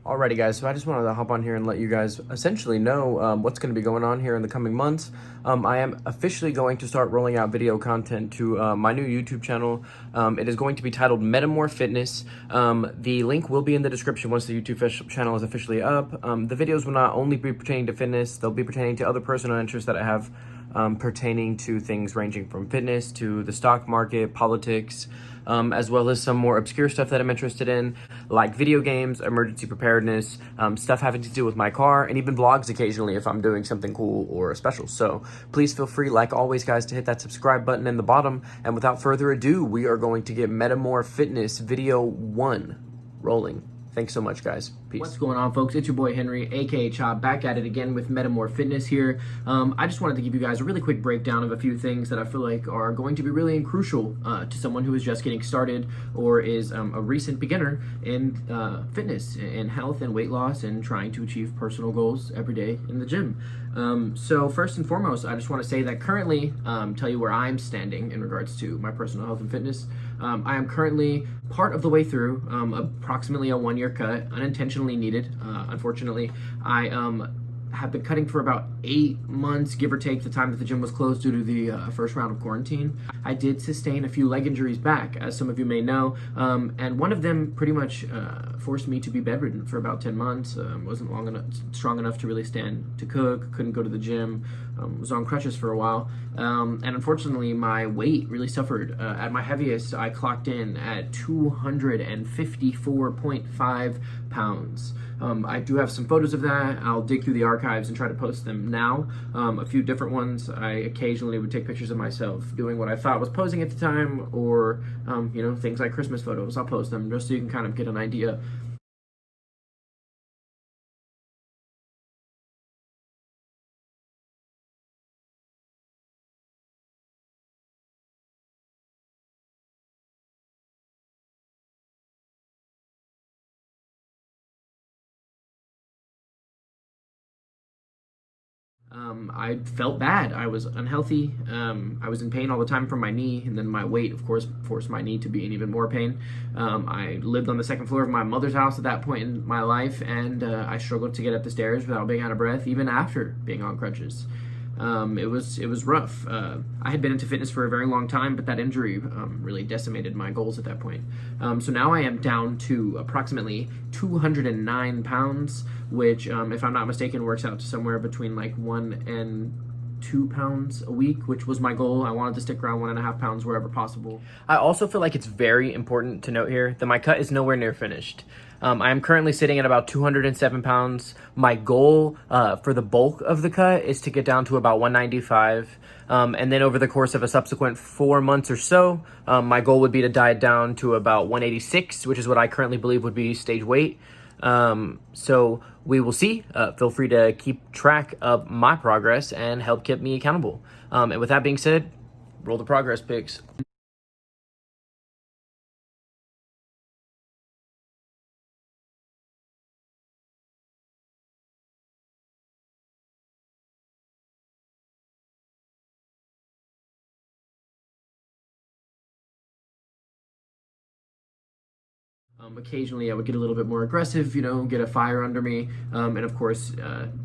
Alrighty guys, so I just wanted to hop on here and let you guys essentially know what's going to be going on here in the coming months. I am officially going to start rolling out video content to my new YouTube channel. It is going to be titled Metamorph Fitness. The link will be in the description once the YouTube channel is officially up. The videos will not only be pertaining to fitness, they'll be pertaining to other personal interests that I have pertaining to things ranging from fitness to the stock market, politics, as well as some more obscure stuff that I'm interested in, like video games, emergency preparedness, stuff having to do with my car, and even vlogs occasionally if I'm doing something cool or special. So please feel free, like always guys, to hit that subscribe button in the bottom. And without further ado, we are going to get Metamorph Fitness video 1 rolling. Thanks so much, guys. Peace. What's going on, folks? It's your boy Henry, aka Chop, back at it again with Metamorph Fitness here. I just wanted to give you guys a really quick breakdown of a few things that I feel like are going to be really crucial to someone who is just getting started or is a recent beginner in fitness and health and weight loss and trying to achieve personal goals every day in the gym. So first and foremost, I just want to say that currently, tell you where I'm standing in regards to my personal health and fitness. I am currently part of the way through approximately a 1-year cut, unintentionally needed. Unfortunately, I have been cutting for about 8 months, give or take the time that the gym was closed due to the first round of quarantine. I did sustain a few leg injuries back, as some of you may know, and one of them pretty much forced me to be bedridden for about 10 months. Wasn't strong enough to really stand to cook, couldn't go to the gym, was on crutches for a while, and unfortunately my weight really suffered. At my heaviest, I clocked in at 254.5 pounds. I do have some photos of that. I'll dig through the archives and try to post them now. A few different ones. I occasionally would take pictures of myself doing what I thought was posing at the time, or things like Christmas photos. I'll post them just so you can kind of get an idea. I felt bad. I was unhealthy. I was in pain all the time from my knee, and then my weight, of course, forced my knee to be in even more pain. I lived on the second floor of my mother's house at that point in my life, and I struggled to get up the stairs without being out of breath, even after being on crutches. It was rough. I had been into fitness for a very long time, but that injury really decimated my goals at that point. So now I am down to approximately 209 pounds, which, if I'm not mistaken, works out to somewhere between like 1 and 2 pounds a week, which was my goal. I wanted to stick around 1.5 pounds wherever possible. I also feel like it's very important to note here that my cut is nowhere near finished. I am currently sitting at about 207 pounds. My goal for the bulk of the cut is to get down to about 195. And then over the course of a subsequent 4 months or so, my goal would be to diet down to about 186, which is what I currently believe would be stage weight. So we will see. Feel free to keep track of my progress and help keep me accountable. And with that being said, roll the progress pics. Occasionally I would get a little bit more aggressive, get a fire under me, and of course,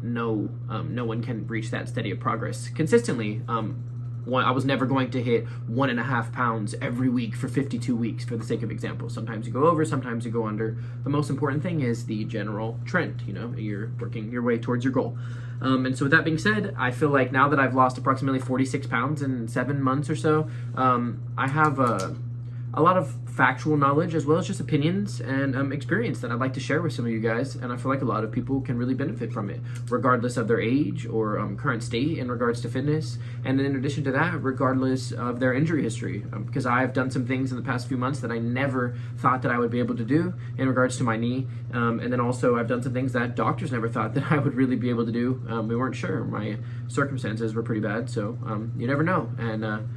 no one can reach that steady of progress consistently. I was never going to hit 1.5 pounds every week for 52 weeks for the sake of example. Sometimes you go over, sometimes you go under. The most important thing is the general trend. You're working your way towards your goal. And so with that being said, I feel like now that I've lost approximately 46 pounds in 7 months or so, I have a lot of factual knowledge as well as just opinions and experience that I'd like to share with some of you guys, and I feel like a lot of people can really benefit from it, regardless of their age or current state in regards to fitness, and in addition to that, regardless of their injury history, because I've done some things in the past few months that I never thought that I would be able to do in regards to my knee, and then also I've done some things that doctors never thought that I would really be able to do. We weren't sure. My circumstances were pretty bad, so you never know, and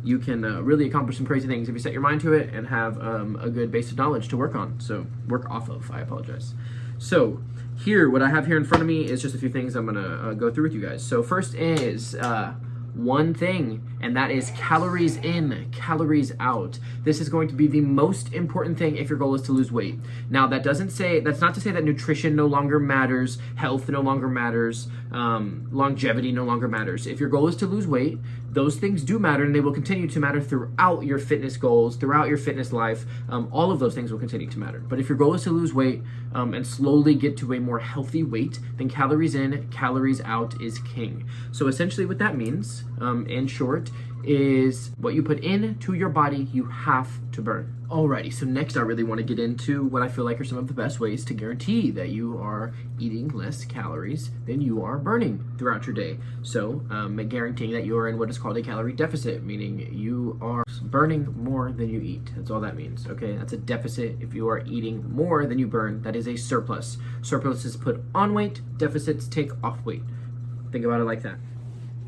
you can really accomplish some crazy things if you set your mind to it and have a good base of knowledge to work off of. I apologize. So here, what I have here in front of me is just a few things I'm gonna go through with you guys. So first is one thing, and that is calories in, calories out. This is going to be the most important thing if your goal is to lose weight. Now, that's not to say that nutrition no longer matters, health no longer matters, longevity no longer matters. If your goal is to lose weight, those things do matter, and they will continue to matter throughout your fitness goals, throughout your fitness life. All of those things will continue to matter. But if your goal is to lose weight and slowly get to a more healthy weight, then calories in, calories out is king. So essentially what that means, in short, is what you put into your body, you have to burn. Alrighty, so next I really want to get into what I feel like are some of the best ways to guarantee that you are eating less calories than you are burning throughout your day. So guaranteeing that you are in what is called a calorie deficit, meaning you are burning more than you eat. That's all that means, okay? That's a deficit. If you are eating more than you burn, that is a surplus. Surplus is put on weight, deficits take off weight. Think about it like that.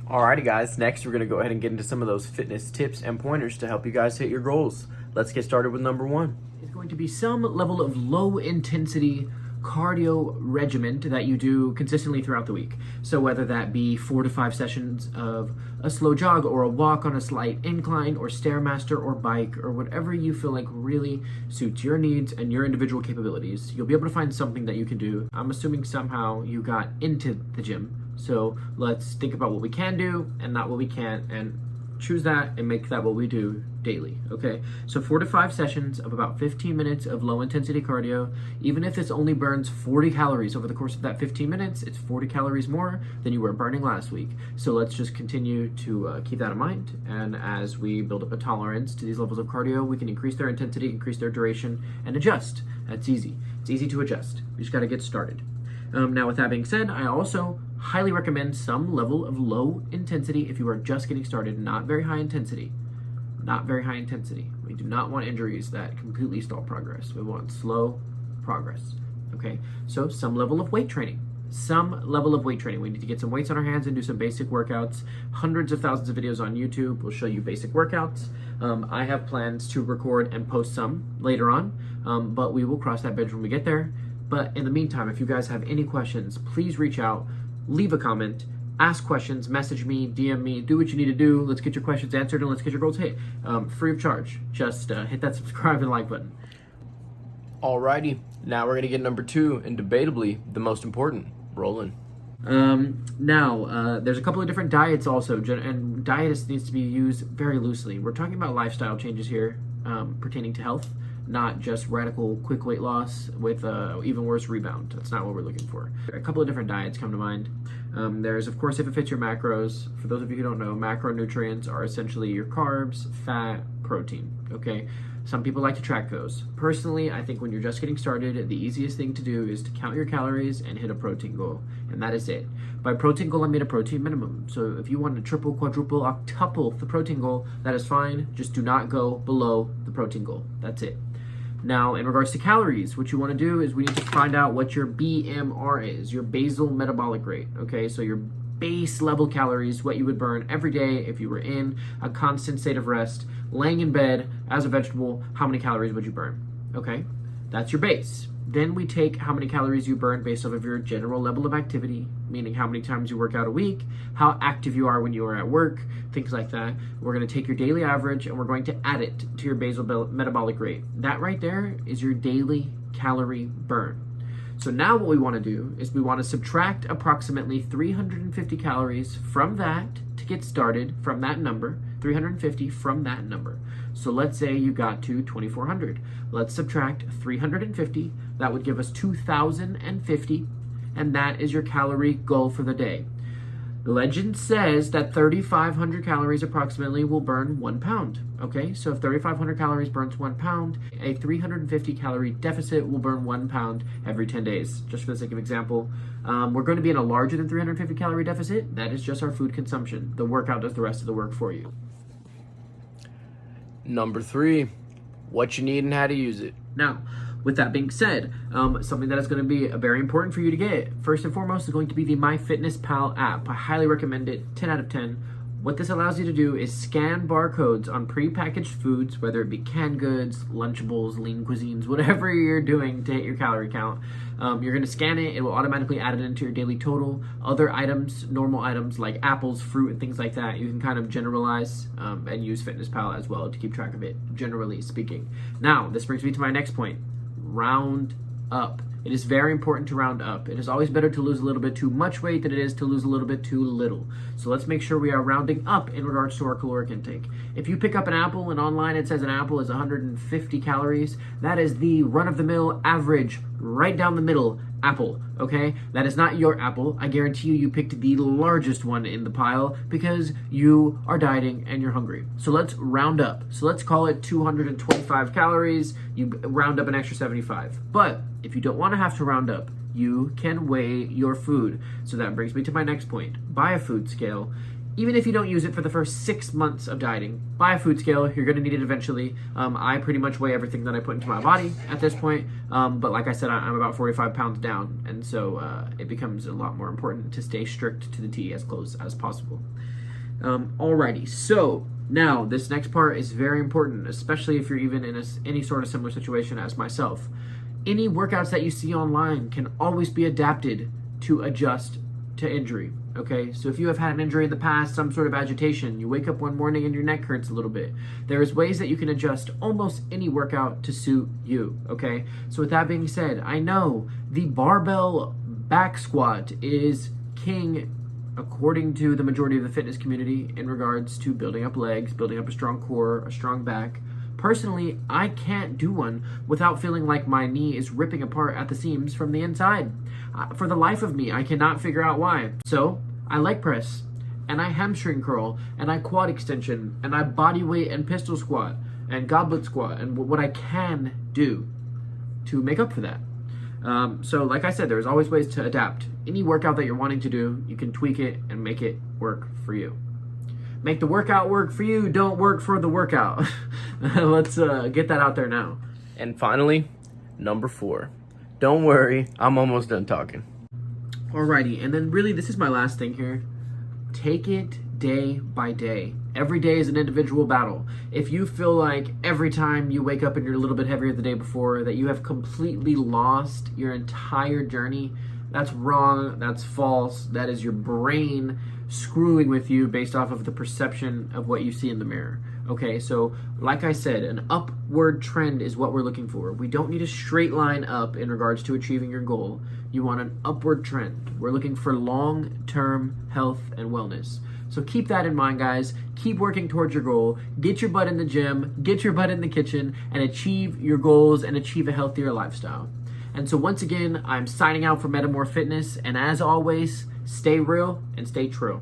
Alrighty guys, next we're going to go ahead and get into some of those fitness tips and pointers to help you guys hit your goals. Let's get started with number 1. It's going to be some level of low intensity cardio regimen that you do consistently throughout the week. So whether that be 4 to 5 sessions of a slow jog or a walk on a slight incline or Stairmaster or bike or whatever you feel like really suits your needs and your individual capabilities, you'll be able to find something that you can do. I'm assuming somehow you got into the gym. So let's think about what we can do and not what we can't, and choose that and make that what we do daily, okay? So 4 to 5 sessions of about 15 minutes of low intensity cardio. Even if this only burns 40 calories over the course of that 15 minutes, it's 40 calories more than you were burning last week. So let's just continue to keep that in mind. And as we build up a tolerance to these levels of cardio, we can increase their intensity, increase their duration, and adjust. That's easy. It's easy to adjust. We just gotta get started. Now, with that being said, I also highly recommend some level of low intensity if you are just getting started. Not very high intensity. Not very high intensity. We do not want injuries that completely stall progress. We want slow progress. Okay? So some level of weight training. Some level of weight training. We need to get some weights on our hands and do some basic workouts. Hundreds of thousands of videos on YouTube will show you basic workouts. I have plans to record and post some later on, but we will cross that bridge when we get there. But in the meantime, if you guys have any questions, please reach out, leave a comment, ask questions, message me, DM me, do what you need to do. Let's get your questions answered and let's get your goals hit. Free of charge. Just hit that subscribe and like button. Alrighty, now we're going to get number 2, and debatably the most important, rolling. Now, there's a couple of different diets also, and diet needs to be used very loosely. We're talking about lifestyle changes here pertaining to health, not just radical quick weight loss with even worse rebound. That's not what we're looking for. A couple of different diets come to mind. There's, of course, if it fits your macros. For those of you who don't know, macronutrients are essentially your carbs, fat, protein, okay? Some people like to track those. Personally, I think when you're just getting started, the easiest thing to do is to count your calories and hit a protein goal, and that is it. By protein goal, I mean a protein minimum. So if you want to triple, quadruple, octuple the protein goal, that is fine. Just do not go below the protein goal. That's it. Now, in regards to calories, what you want to do is we need to find out what your BMR is, your basal metabolic rate, okay? So your base level calories, what you would burn every day if you were in a constant state of rest, laying in bed as a vegetable, how many calories would you burn, okay? That's your base. Then we take how many calories you burn based off of your general level of activity, meaning how many times you work out a week, how active you are when you are at work, things like that. We're going to take your daily average and we're going to add it to your basal metabolic rate. That right there is your daily calorie burn. So now what we want to do is we want to subtract approximately 350 calories from that to get started, from that number, 350 from that number. So let's say you got to 2,400. Let's subtract 350. That would give us 2,050, and that is your calorie goal for the day. The legend says that 3,500 calories approximately will burn 1 pound. Okay, so if 3,500 calories burns 1 pound, a 350 calorie deficit will burn 1 pound every 10 days. Just for the sake of example, we're going to be in a larger than 350 calorie deficit. That is just our food consumption. The workout does the rest of the work for you. Number 3, what you need and how to use it. Now, with that being said, something that is going to be very important for you to get, first and foremost, is going to be the MyFitnessPal app. I highly recommend it, 10 out of 10. What this allows you to do is scan barcodes on prepackaged foods, whether it be canned goods, Lunchables, lean cuisines, whatever you're doing to hit your calorie count. You're going to scan it. It will automatically add it into your daily total. Other items, normal items like apples, fruit, and things like that, you can kind of generalize and use FitnessPal as well to keep track of it, generally speaking. Now, this brings me to my next point. Round up. It is very important to round up. It is always better to lose a little bit too much weight than it is to lose a little bit too little. So let's make sure we are rounding up in regards to our caloric intake. If you pick up an apple and online it says an apple is 150 calories, that is the run-of-the-mill average, right down the middle apple, okay? That is not your apple. I guarantee you picked the largest one in the pile because you are dieting and you're hungry. So let's round up. So let's call it 225 calories. You round up an extra 75. But if you don't want to have to round up, you can weigh your food. So that brings me to my next point. Buy a food scale. Even if you don't use it for the first 6 months of dieting, buy a food scale. You're going to need it eventually. I pretty much weigh everything that I put into my body at this point. But like I said, I'm about 45 pounds down. And so it becomes a lot more important to stay strict to the T as close as possible. Alrighty, so now this next part is very important, especially if you're even in any sort of similar situation as myself. Any workouts that you see online can always be adapted to adjust to injury. Okay, so if you have had an injury in the past, some sort of agitation, you wake up one morning and your neck hurts a little bit, there is ways that you can adjust almost any workout to suit you, okay? So with that being said, I know the barbell back squat is king according to the majority of the fitness community in regards to building up legs, building up a strong core, a strong back. Personally, I can't do one without feeling like my knee is ripping apart at the seams from the inside. For the life of me, I cannot figure out why. So, I leg press, and I hamstring curl, and I quad extension, and I body weight and pistol squat, and goblet squat, and what I can do to make up for that. So, like I said, there's always ways to adapt. Any workout that you're wanting to do, you can tweak it and make it work for you. Make the workout work for you, don't work for the workout. Let's get that out there now. And finally, number 4. Don't worry, I'm almost done talking. Alrighty, and then really this is my last thing here. Take it day by day. Every day is an individual battle. If you feel like every time you wake up and you're a little bit heavier the day before, that you have completely lost your entire journey, that's wrong, that's false, that is your brain screwing with you based off of the perception of what you see in the mirror. Okay, so like I said, an upward trend is what we're looking for. We don't need a straight line up in regards to achieving your goal. You want an upward trend. We're looking for long-term health and wellness. So keep that in mind, guys. Keep working towards your goal. Get your butt in the gym, get your butt in the kitchen, and achieve your goals and achieve a healthier lifestyle. And so once again, I'm signing out for Metamorph Fitness, and as always, stay real and stay true.